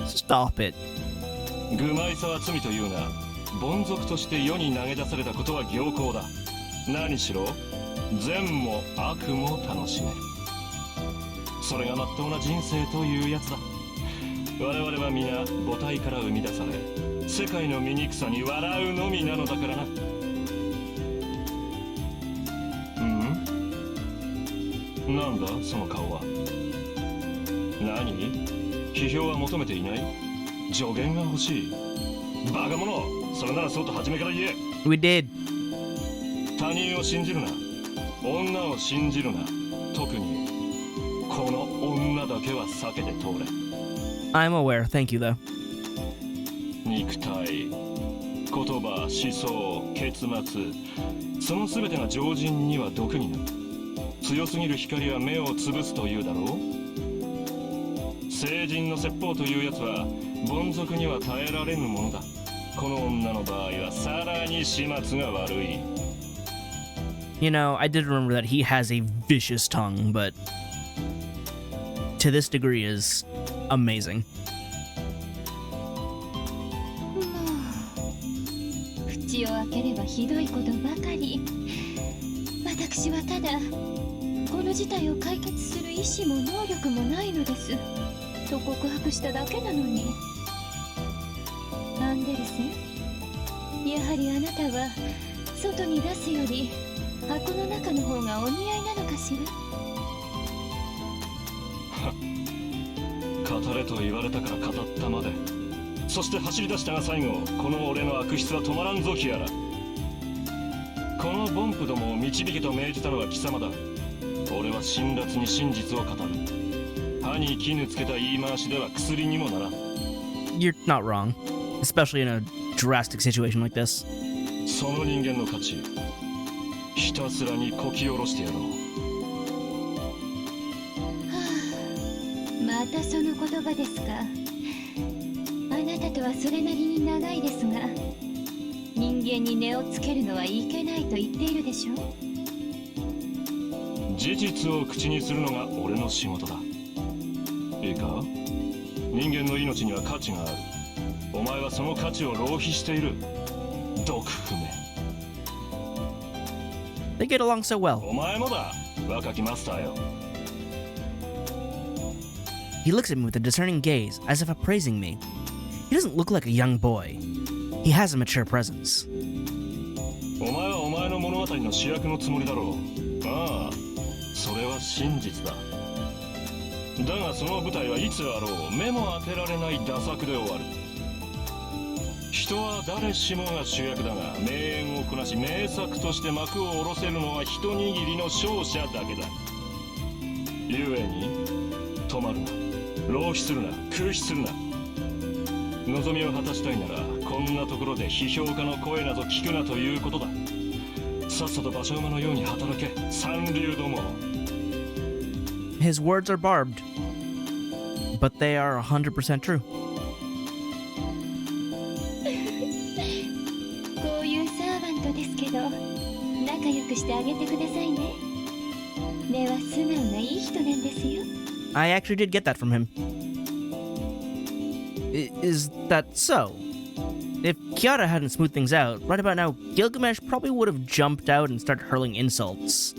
A: Stop it.
C: 愚昧さは罪というが、凡俗として世に投げ出されたことは行幸だ。何しろ善も悪も楽しめる。それがまっとうな人生というやつだ。我々は皆母体から生み出され、世界の醜さに笑うのみなのだからな。なんだその顔は。何？批評は求めていない？助言が欲しい。バカ者、それならそうと初めから言え。
A: We did.
C: 他人を信じるな。女を信じるな。特にこの女だけは避けて通れ。
A: I'm aware. Thank you, though.
C: 肉体、言葉、思想、結末、その全てが常人には毒になる。強すぎる光は目を潰すというだろう。聖人の説法というやつは凡俗には耐えられぬものだ。この女の場合はさらに始末が悪い。
A: You know, I did remember that he has a vicious tongue, but to this degree is amazing.
D: 口を開ければひどいことばかり。私はただこの事態を解決する意志も能力もないのですと告白しただけなのに。アンデルセン、やはりあなたは外に出すより箱の中の方がお似合いなのかしら。
C: 語れと言われたから語ったまで。そして走り出したが最後、この俺の悪質は止まらんぞキアラ。このボンプどもを導けと命じたのは貴様だ。俺は辛辣に真実を語る。歯に絹つけた言い回しでは薬にもならん。
A: You're not wrong, especially in a drastic situation like this.
C: その人間の価値、ひたすらにこき下ろしてやろう。
D: またその言葉ですか。あなたとはそれなりに長いですが、人間に値をつけるのはいけないと言っているでしょう。
C: 事実を口にするのが俺の仕事だ。いいか、人間の命には価値がある。お前はその価値を浪費している。毒不明。
A: They get along so well.
C: お前もだ、若きマスターよ。
A: He looks at me with a discerning gaze, as if appraising me. He doesn't look like a young boy. He has a mature presence.
C: お前はお前の物語の主役のつもりだろう。ああ、それは真実だ。だがその舞台はいつあろう目も当てられない打作で終わる。人は誰しもが主役だが、名演をこなし名作として幕を下ろせるのは一握りの勝者だけだ。故に止まるな、浪費するな、空費するな。望みを果たしたいならこんなところで批評家の声など聞くなということだ。さっさと馬車馬のように働け、三流ども。
A: His words are barbed, but they are 100% true.
D: こういうサーバントですけど、仲良くしてあげてくださいね。根は素直ないい人なんですよ。
A: I actually did get that from him. Is that so? If Kiara hadn't smoothed things out, right about now, Gilgamesh probably would have jumped out and started hurling insults.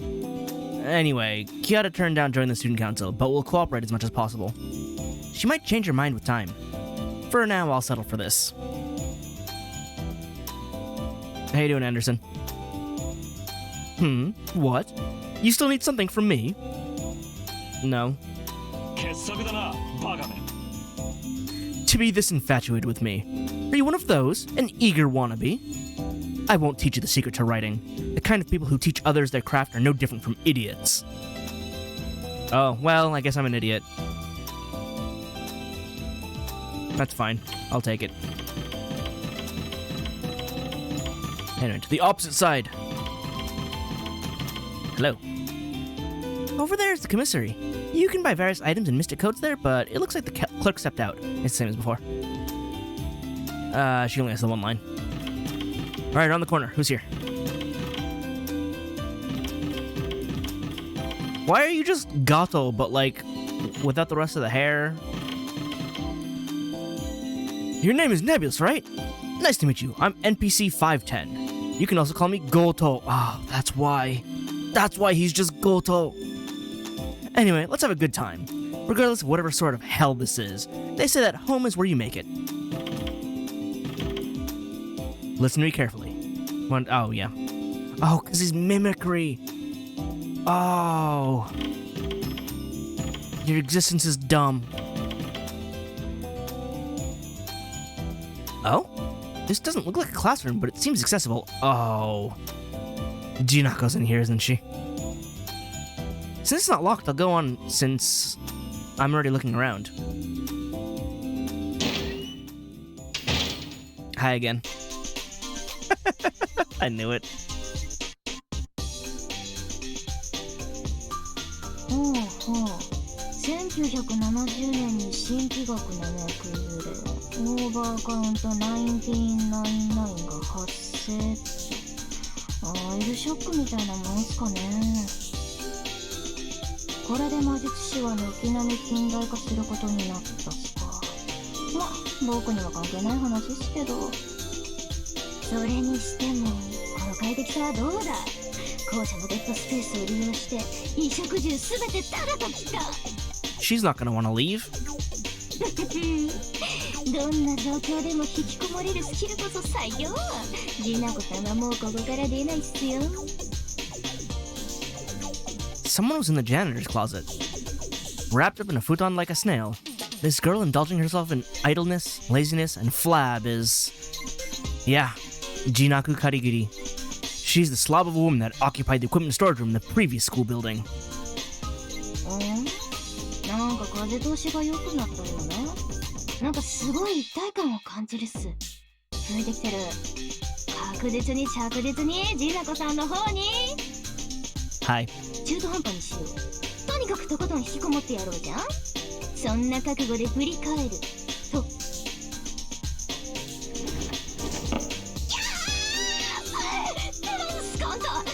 A: Anyway, Kiara turned down joining the student council, but will cooperate as much as possible. She might change her mind with time. For now, I'll settle for this. How you doing, Anderson? What? You still need something from me? No.
C: 傑作だな、バカめ。
A: To be this infatuated with me. Are you one of those? An eager wannabe? I won't teach you the secret to writing. The kind of people who teach others their craft are no different from idiots. Oh, well, I guess I'm an idiot. That's fine. I'll take it. Anyway, to the opposite side. Hello. Over there is the commissary. You can buy various items and mystic codes there, but it looks like the clerk stepped out. It's the same as before. She only has the one line. Alright, around the corner. Who's here? Why are you just Gato, but like, without the rest of the hair? Your name is Nebulous, right? Nice to meet you. I'm NPC 510. You can also call me Goto. Oh, that's why. That's why he's just Goto. Anyway, let's have a good time. Regardless of whatever sort of hell this is, they say that home is where you make it. Listen to me carefully. Oh, yeah. Oh, because he's mimicry. Oh. Your existence is dumb. Oh? This doesn't look like a classroom, but it seems accessible. Oh. Jinako's in here, isn't she? Since it's not locked, I'll go on since I'm already looking around. Hi again. I knew it.
D: ほうほう。1970年に新規学の目崩れ、オーバーカウント1999が発生。オイルショックみたいなもんすかね。これで魔術師は軒並み近代化することになったっすか。ま、僕には関係ない話っすけど。それにしても、この快適さはどうだ。校舎のデッドスペースを利用して衣食住すべてタダときた。
A: She's not gonna wanna leave.
D: どんな状況でも引きこもれるスキルこそ採用。ジナコさんはもうここから出ないっすよ。
A: Someone was in the janitor's closet, wrapped up in a futon like a snail. This girl indulging herself in idleness, laziness, and flab is... Yeah, Jinaku Karigiri. She's the slob of a woman that occupied the equipment storage room in the previous school building.
D: なんか風通しが良くなったよな。なんかすごい一体感を感じるっす。増えてきてる。確実に着実にジナコさんの方に。
A: はい。
D: 中途半端にしよう。とにかくとことん引きこもってやろうじゃん。そんな覚悟で振り返ると。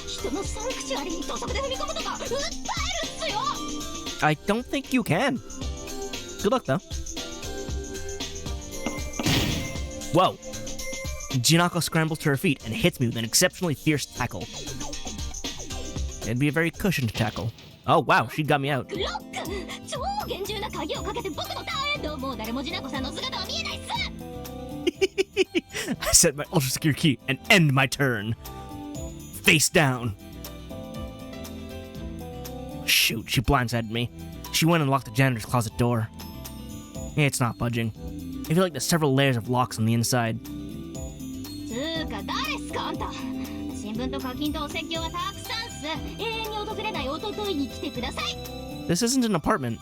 D: 人のサンクチュアリに土足で踏み込むとか訴えるっすよ。
A: I don't think you can. Good luck, though. Whoa. Jinako scrambles to her feet and hits me with an exceptionally fierce tackle. It'd be a very cushioned tackle. Oh, wow, she got me out.
D: ロック、超厳重な鍵をかけて僕のターンへと。もう誰もジナコさんの姿は見えないっす。
A: I set my ultra secure key and end my turn. Face down. Shoot, she blindsided me. She went and locked the janitor's closet door. It's not budging. I feel like there's several layers of locks on the inside.
D: つーか誰っすかあんた。新聞と課金とお説教はたくさんっす。永遠に訪れないおとといに来てください。
A: This isn't an apartment.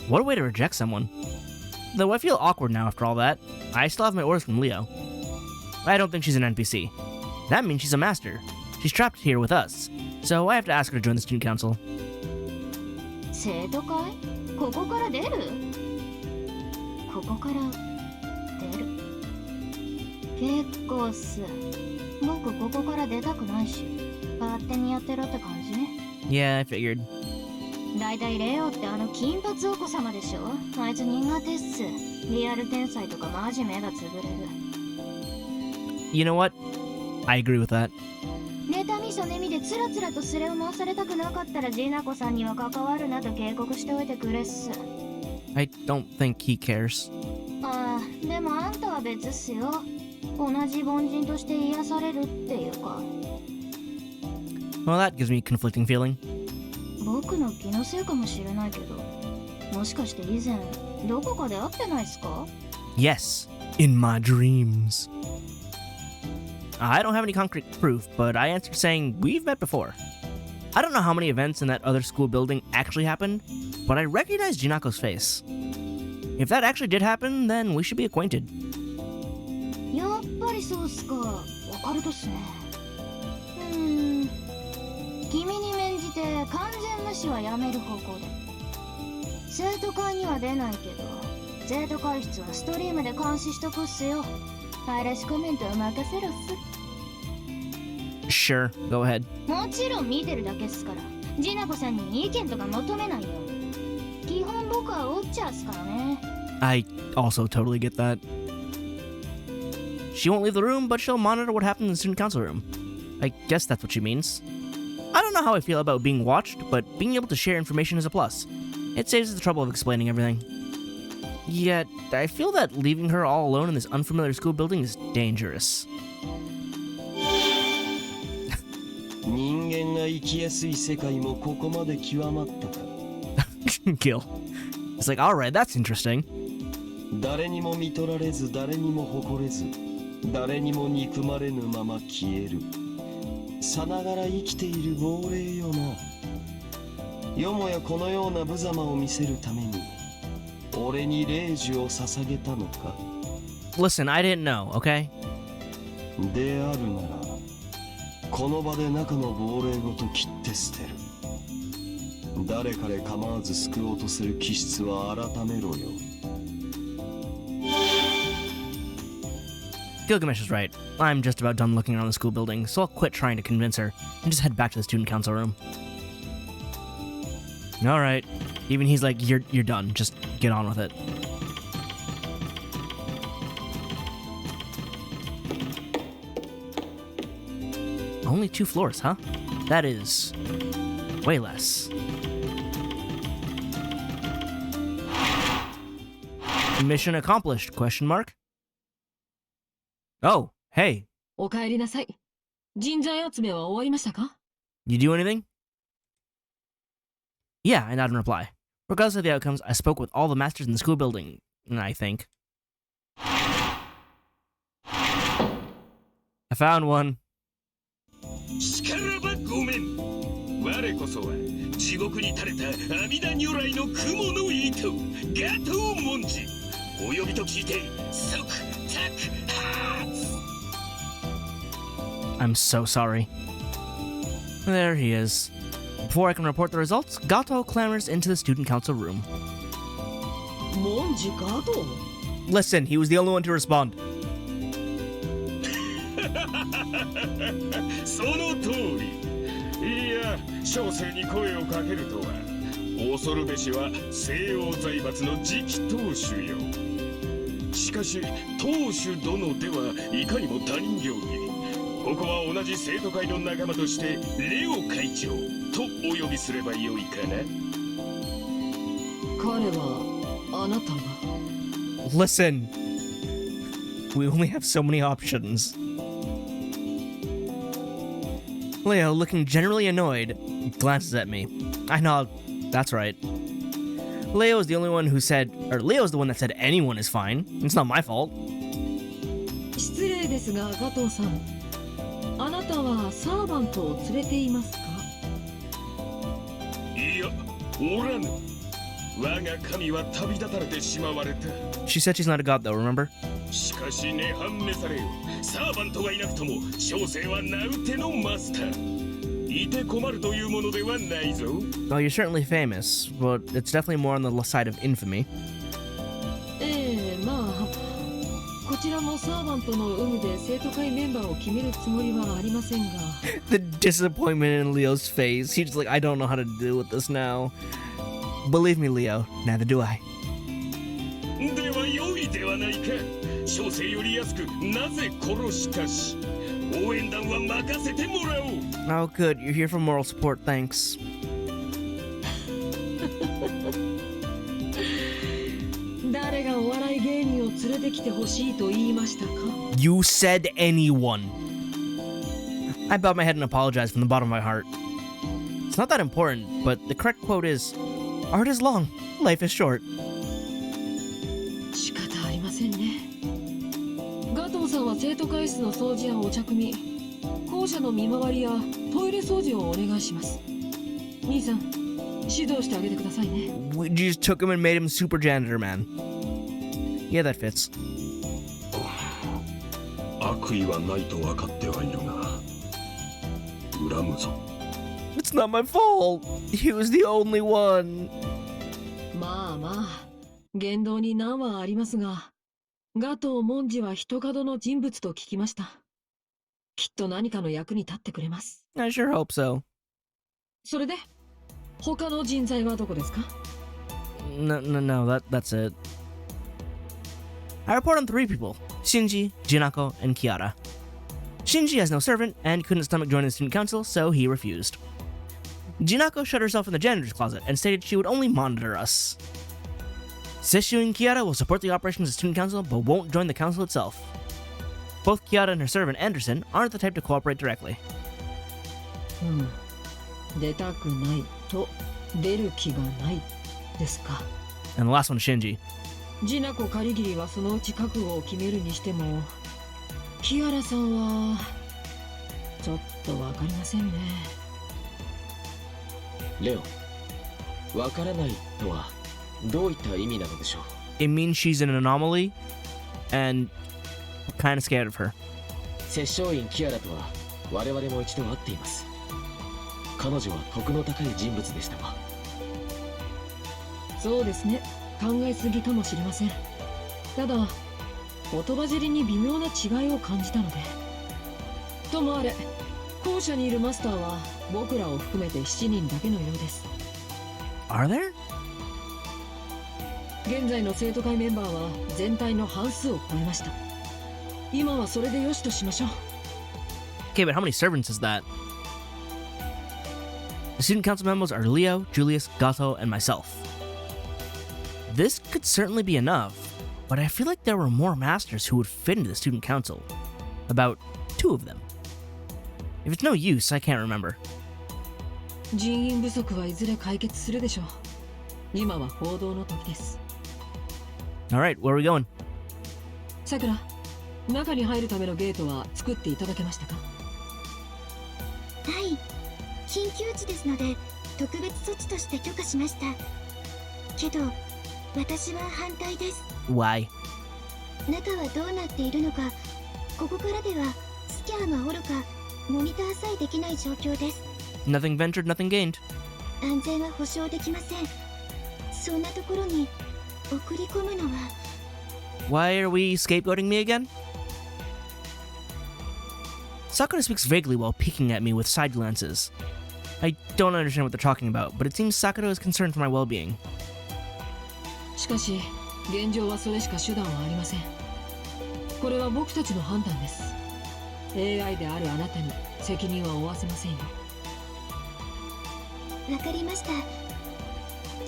A: What a way to reject someone. Though I feel awkward now after all that. I still have my orders from Leo. I don't think she's an NPC. That means she's a master. She's trapped here with us. So I have to ask her to join the student council.
D: 生徒会？ここから出る？ここから出る。結構っす。僕ここから出たくないし、勝手にやってろって感じね。
A: Yeah, I figured.
D: だいたいレオってあの金髪お子様でしょ？あいつ苦手っす。リアル天才とかマジ目がつぶれる。
A: You know what? I agree with that.
D: 妬みそねみでつらつらとスレを回されたくなかったらジナコさんには関わるなと警告しておいてくれっす。
A: I don't think he cares.
D: ああ、でもあんたは別っすよ。同じ凡人として癒されるっていうか。
A: Well, that gives me a conflicting feeling.
D: 僕の気のせいかもしれないけど、もしかして以前どこかで会ってないっすか？
A: Yes, in my dreams. I don't have any concrete proof, but I answered saying we've met before. I don't know how many events in that other school building actually happened, but I recognized Jinako's face. If that actually did happen, then we should be acquainted.
D: やっぱりそうっすか。わかるとっすね。君に免じて完全無視はやめる方向で。生徒会には出ないけど、生徒会室はストリームで監視しとくっすよ。嵐コメントは任せろっす。
A: Sure, go ahead.
D: もちろん見てるだけっすから。ジナコさんに意見とか求めないよ。基本僕はウォッチャーっすからね。
A: I also totally get that. She won't leave the room, but she'll monitor what happens in the student council room. I guess that's what she means. I don't know how I feel about being watched, but being able to share information is a plus. It saves us the trouble of explaining everything. Yet, I feel that leaving her all alone in this unfamiliar school building is dangerous.
E: 人間が生きやすい世界もここまで極まったか。
A: Gil. It's like, alright, that's interesting.
E: 誰にも見取られず誰にも誇れず誰にも憎まれぬまま消えるさながら生きている亡霊よなよもやこのような無様を見せるために俺に霊樹を捧げたのか
A: Listen, I didn't know, okay?
E: であるならこの場で中の亡霊ごと切って捨てる誰彼構わず救おうとする気質は改めろよ
A: Gilgamesh is right. I'm just about done looking around the school building, so I'll quit trying to convince her and just head back to the student council room. Alright. Even he's like, you're done. Just get on with it. Only 2 floors, huh? That is way less. Mission accomplished, question mark? Oh, hey.
F: お帰りなさい。人材集めは終わりましたか?
A: You do anything? Yeah, I nod in reply. Regardless of the outcomes, I spoke with all the masters in the school building, I think. I found one.
C: しからばごめん。我こそは地獄に垂れた阿弥陀如来の雲の糸、ガトー文字。お呼びと聞いて即タクハーツ。
A: I'm so sorry. There he is. Before I can report the results, Gato clambers into the student council room.
F: モンジガト?
A: Listen, he was the only one to respond.
C: その通り。いや、小生に声をかけるとは。恐るべしは西洋財閥の次期当主よ。しかし、当主殿ではいかにも他人行儀。ここは同じ生徒会の仲間としてレオ会長とお呼びすればよいかな。
F: 彼はあなたが
A: Listen, we only have so many options. Leo, looking generally annoyed, glances at me. I nod. That's right. Leo is the only one who said, or Leo's the one that said anyone is fine. It's not my fault.
F: 失礼ですがガトーさんあなたはサーバントを連れていますか?
C: いや、おらぬ。我が神は旅立たれてしまわれた。
A: She said she's not a god though, remember?
C: しかしねはんねされよ。サーバントがいなくとも小生は名うてのマスター。いて困るというものではないぞ。
A: Well, you're certainly famous, but it's definitely more on the side of infamy.
F: まあこちらもサーバントの有無で生徒会メンバーを決めるつもりはありませんが
A: The disappointment in Leo's face. He's just like, I don't know how to deal with this now. Believe me, Leo, neither do I.
C: では良いではないか。小生より安くなぜ殺したし。応援団は任せてもらおう。
A: Oh, good. You're here for moral support. Thanks.
F: 誰がお笑い芸人を連れてきてほしいと言いましたか?
A: You said anyone. I bowed my head and apologized from the bottom of my heart. It's not that important, but the correct quote is, Art is long, life is short.
F: 仕方ありませんね。ガ藤さんは生徒会室の掃除やお茶組み、校舎の見回りやトイレ掃除をお願いします。兄さん、指導してあげてくださいね。
A: We just took him and made him super janitor man. Yeah, that fits.
C: 悪意はないと分かってはいるが恨むぞ。
A: It's not my fault. He was the only one.
F: まあまあ、言動に難はありますが、ガトー文字は人角の人物と聞きました。きっと何かの役に立ってくれます。
A: I sure hope so.
F: それで、他の人材はどこですか？
A: No, that's it. I report on 3 people: Shinji, Jinako, and Kiara. Shinji has no servant and couldn't stomach joining the student council, so he refused. Jinako shut herself in the janitor's closet and stated she would only monitor us. Sesshu and Kiara will support the operations of the student council, but won't join the council itself. Both Kiara and her servant Anderson aren't the type to cooperate directly.
F: 出たくないと出る気がないですか。
A: And the last one is Shinji.
F: ジナコカリギリはそのうち覚悟を決めるにしても、キアラさんはちょっとわかりませんね。
B: レオ、わからないとはどういった意味なのでしょう。
A: It means she's an anomaly, and we're kind of scared of her.
B: 摂政員キアラとは我々も一度会っています。彼女は徳の高い人物でしたが。
F: そうですね、考えすぎかもしれません。ただ言葉尻に微妙な違いを感じたので。ともあれ、校舎にいるマスターは僕らを含めて7人だけのようです。
A: Are there?
F: 現在の生徒会メンバーは全体の半数を超えました。今はそれでよしとしましょう。
A: Okay, but how many servants is that? The student council members are Leo, Julius, Gato, and myself. This could certainly be enough, but I feel like there were more masters who would fit into the student council. About 2 of them. If it's no use, I can't remember.
F: 人員不足はいずれ解決するでしょう。今は行動の時です。
A: Alright, where are we going?
F: さくら、中に入るためのゲートは作っていただけましたか？
D: はい、緊急時ですので特別措置として許可しました。けど私は反対です。
A: Why?
D: 中はどうなっているのか、ここからではスキャンはおろかモニターさえできない状況です。
A: Nothing ventured, nothing gained.
D: 安全は保証できません。そんなところに送り込むのは。
A: Why are we scapegoating me again? Sakura speaks vaguely while peeking at me with side glances. I don't understand what they're talking about, but it seems Sakura is concerned for my well-being.
F: しかし現状はそれしか手段はありません。これは僕たちの判断です。 AI であるあなたに責任は負わせませんよ。
D: わかりました。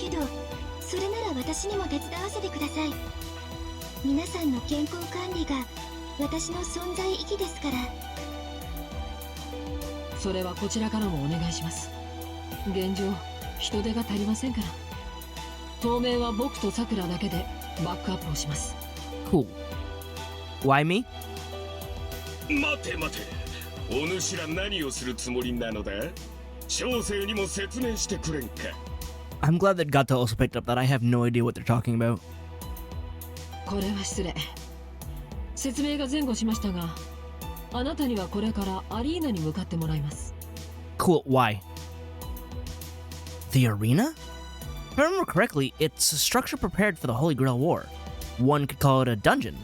D: けどそれなら私にも手伝わせてください。皆さんの健康管理が私の存在意義ですから。
F: それはこちらからもお願いします。現状人手が足りませんから。当面は僕とさくらだけでバックアップをします。
A: Cool. Why me?
C: 待て待て、お主ら何をするつもりなのだ。小生にも説明してくれんか。
A: I'm glad that Gato also picked up that I have no idea what they're talking about.
F: これは失礼。説明が前後しましたが、あなたにはこれからアリーナに向かってもらいます。
A: Cool, why? The arena? If I remember correctly, it's a structure prepared for the Holy Grail War. One could call it a dungeon.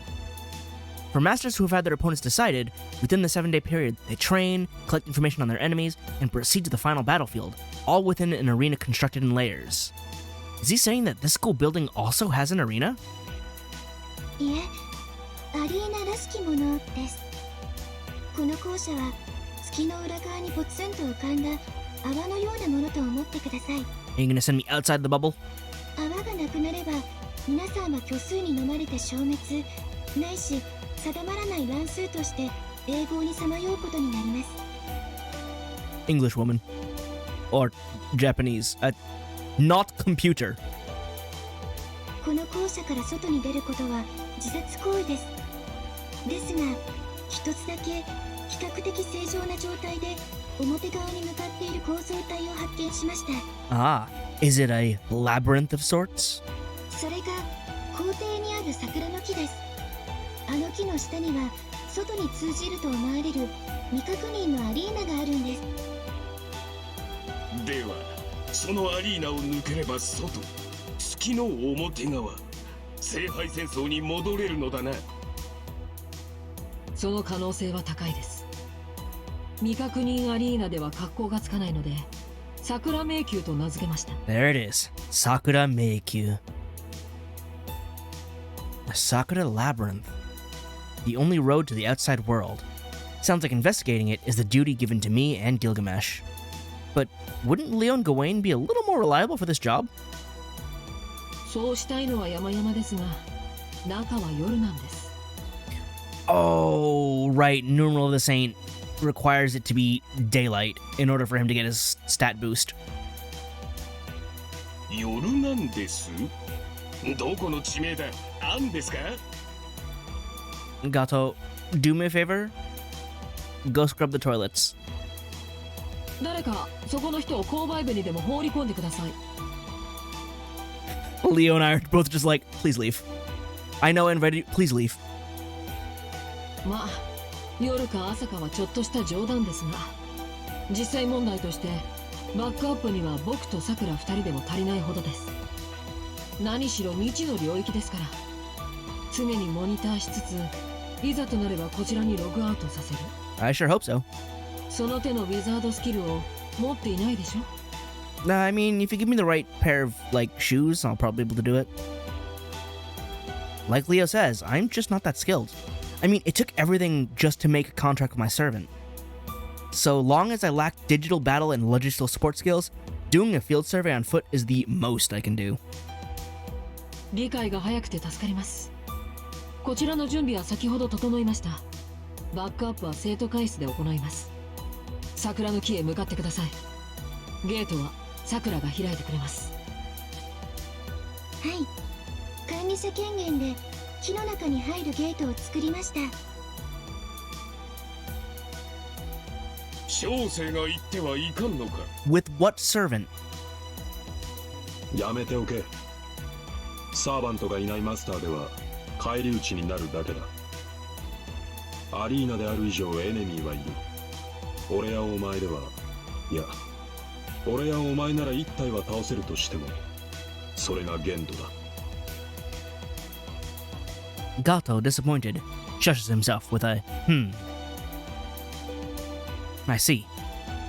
A: For masters who have had their opponents decided, within the 7-day period, they train, collect information on their enemies, and proceed to the final battlefield, all within an arena constructed in layers. Is he saying that this school building also has an arena?
D: いえ、アリーナらしきものです。この校舎は月の裏側にポツンと浮かんだ泡のようなものと思ってください。
A: Are you gonna send me outside the bubble?
D: 泡がなくなれば皆さんは虚数に飲まれて消滅、ないし定まらない乱数として永劫にさまようことになります。
A: English woman. Or Japanese. Not computer.
D: この校舎から外に出ることは自殺行為です。ですが一つだけ比較的正常な状態で表側に向かっている構造体を発見しました。
A: Ah, is it a labyrinth of sorts?
D: それが校庭にある桜の木です。あの木の下には外に通じると思われる未確認のアリーナがあるんです。
C: ではそのアリーナを抜ければ外、月の表側、聖杯戦争に戻れるのだな。
F: その可能性は高いです。未確認アリーナでは格好がつかないので桜迷宮と名付けました。
A: There it is. Sakura Meikyu. A Sakura labyrinth. The only road to the outside world. Sounds like investigating it is the duty given to me and Gilgamesh. But wouldn't Leon Gawain be a little more reliable for this job?
F: そうしたいのは山々ですが中は夜なんです。
A: Oh, right. Numeral of the Saint requires it to be daylight in order for him to get his stat boost.
C: 夜なんです。どこの地名だ。あんですか。
A: Gato, do me a favor. Go scrub the toilets.
F: 誰かそこの人を購買部にでも放り込んでください。
A: Leo and I are both just like, please leave. I know and ready. Please leave.
F: まあ夜か朝かはちょっとした冗談ですが実際問題としてバックアップには僕とさくら2人でも足りないほどです。何しろ未知の領域ですから常にモニターしつついざとなればこちらにログアウトさせる。
A: I sure hope so.
F: その手のウィザードスキルを持っていないでしょ。
A: Nah, I mean, if you give me the right pair of, like, shoes, I'll probably be able to do it. Like Leo says, I'm just not that skilled. I mean, it took everything just to make a contract with my servant. So long as I lack digital battle and logistical support skills, doing a field survey on foot is the most I can do.
F: 理解が早くて助かります。こちらの準備は先ほど整いました。バックアップは生徒会室で行います。桜の木へ向かってください。ゲートは桜が開いてくれます。
D: はい、管理者権限で木の中に入るゲートを作りました。
C: 小生が言ってはいかんのか。
A: With what servant?
G: やめておけ。サーバントがいないマスターでは返り討ちになるだけだ。アリーナである以上エネミーはいる。俺やお前では、いや俺やお前なら一体は倒せるとしてもそれが限度だ。
A: Gato, disappointed, shushes himself with a I see.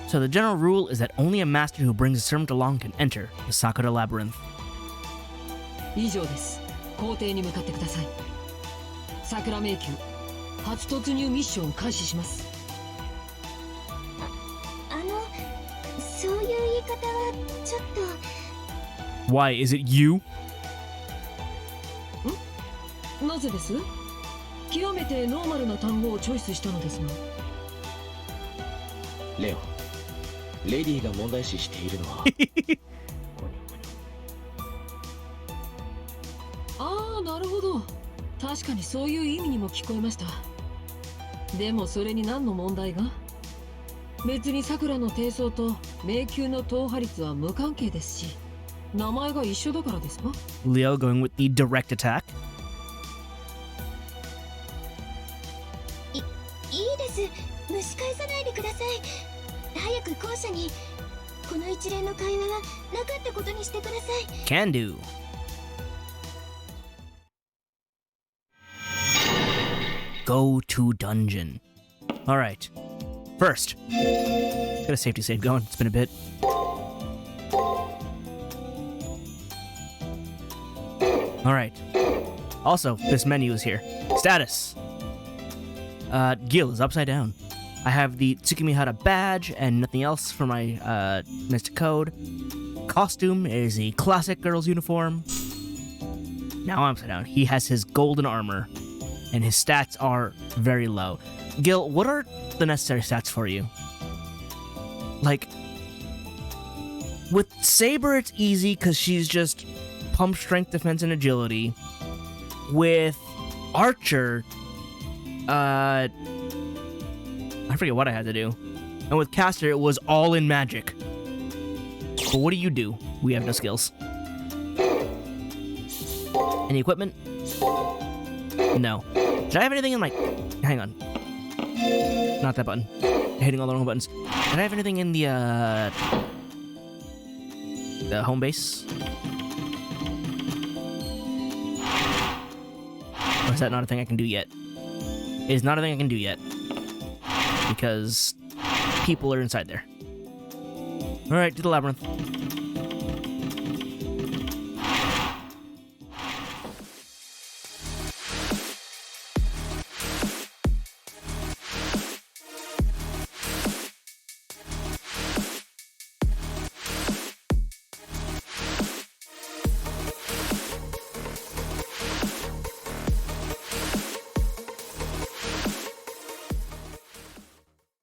A: So the general rule is that only a master who brings a servant along can enter the Sakura Labyrinth.
F: 以上です。校庭に向かってください。桜迷宮初突入ミッションを開始します。
D: そういう言い方はちょっと。
A: Why, is it you?
F: なぜです？極めてノーマルな単語をチョイスしたのですが。
B: レオン、レディが問題視しているのは
F: ああ、なるほど。確かにそういう意味にも聞こえました。でもそれに何の問題が？別に桜の低層と迷宮の踏破率は無関係ですし、名前が一緒だからですか？
A: Leo going with the direct attack.
D: いいです。蒸し返さないでください。早く校舎に。この一連の会話はなかったことにしてください。
A: Can do. Go to dungeon. Alright. First, got a safety save going. It's been a bit. Alright. Also, this menu is here. Status. Gil is upside down. I have the Tsukimihara badge and nothing else for my Mystic Code. Costume is a classic girl's uniform. Now I'm upside down. He has his golden armor, and his stats are very low. Gil, what are the necessary stats for you? Like, with Saber, it's easy because she's just pump strength, defense, and agility. With Archer, I forget what I had to do. And with Caster, it was all in magic. But what do? We have no skills. Any equipment? No. Did I have anything in my... Hang on. Not that button. Hitting all the wrong buttons. Did I have anything in the home base? Or is that not a thing I can do yet? It is not a thing I can do yet. Because people are inside there. Alright, to the labyrinth.